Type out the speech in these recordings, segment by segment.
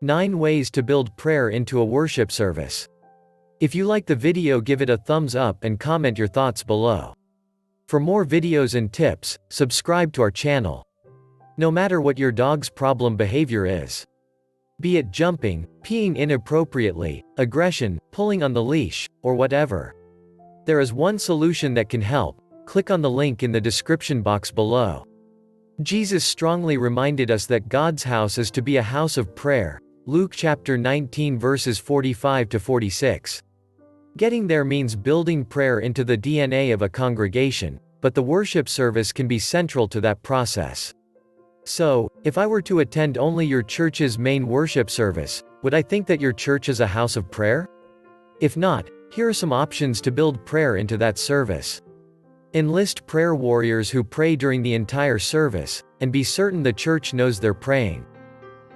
9 Ways to Build Prayer into a Worship Service. If you like the video, give it a thumbs up and comment your thoughts below. For more videos and tips, subscribe to our channel. No matter what your dog's problem behavior is, be it jumping, peeing inappropriately, aggression, pulling on the leash, or whatever, there is one solution that can help. Click on the link in the description box below. Jesus strongly reminded us that God's house is to be a house of prayer. Luke chapter 19 verses 45 to 46. Getting there means building prayer into the DNA of a congregation, but the worship service can be central to that process. So, if I were to attend only your church's main worship service, would I think that your church is a house of prayer? If not, here are some options to build prayer into that service. Enlist prayer warriors who pray during the entire service, and be certain the church knows they're praying.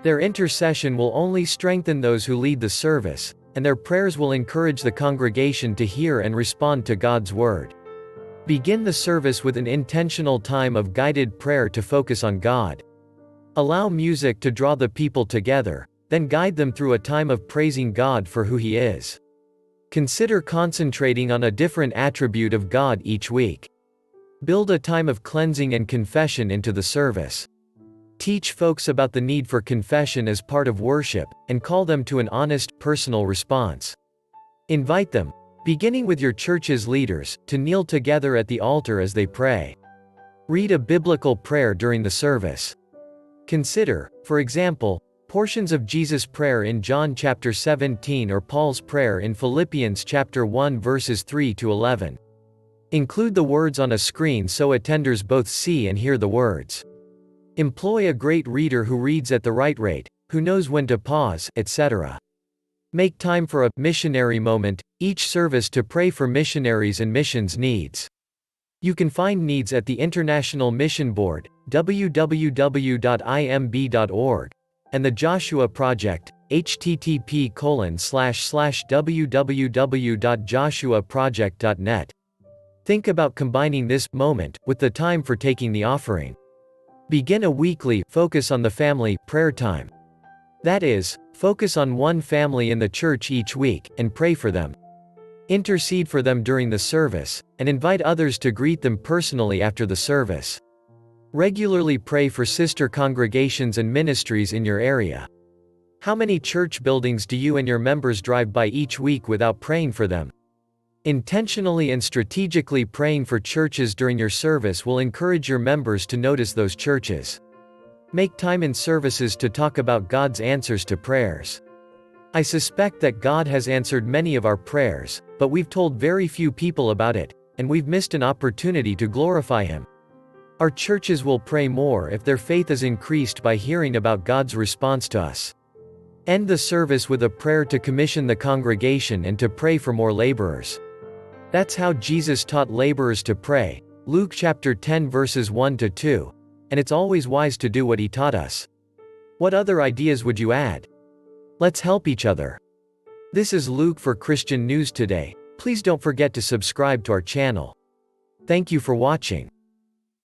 Their intercession will only strengthen those who lead the service, and their prayers will encourage the congregation to hear and respond to God's word. Begin the service with an intentional time of guided prayer to focus on God. Allow music to draw the people together, then guide them through a time of praising God for who He is. Consider concentrating on a different attribute of God each week. Build a time of cleansing and confession into the service. Teach folks about the need for confession as part of worship, and call them to an honest, personal response. Invite them, beginning with your church's leaders, to kneel together at the altar as they pray. Read a biblical prayer during the service. Consider, for example, portions of Jesus' prayer in John chapter 17 or Paul's prayer in Philippians chapter 1 verses 3 to 11. Include the words on a screen so attenders both see and hear the words. Employ a great reader who reads at the right rate, who knows when to pause, etc. Make time for a missionary moment each service to pray for missionaries and missions needs. You can find needs at the International Mission Board, www.imb.org, and the Joshua Project, http://www.joshuaproject.net. Think about combining this moment with the time for taking the offering. Begin a weekly focus on the family prayer time. That is, focus on one family in the church each week, and pray for them. Intercede for them during the service, and invite others to greet them personally after the service. Regularly pray for sister congregations and ministries in your area. How many church buildings do you and your members drive by each week without praying for them? Intentionally and strategically praying for churches during your service will encourage your members to notice those churches. Make time in services to talk about God's answers to prayers. I suspect that God has answered many of our prayers, but we've told very few people about it, and we've missed an opportunity to glorify Him. Our churches will pray more if their faith is increased by hearing about God's response to us. End the service with a prayer to commission the congregation and to pray for more laborers. That's how Jesus taught laborers to pray, Luke chapter 10 verses 1 to 2, and it's always wise to do what He taught us. What other ideas would you add? Let's help each other. This is Luke for Christian News Today. Please don't forget to subscribe to our channel. Thank you for watching.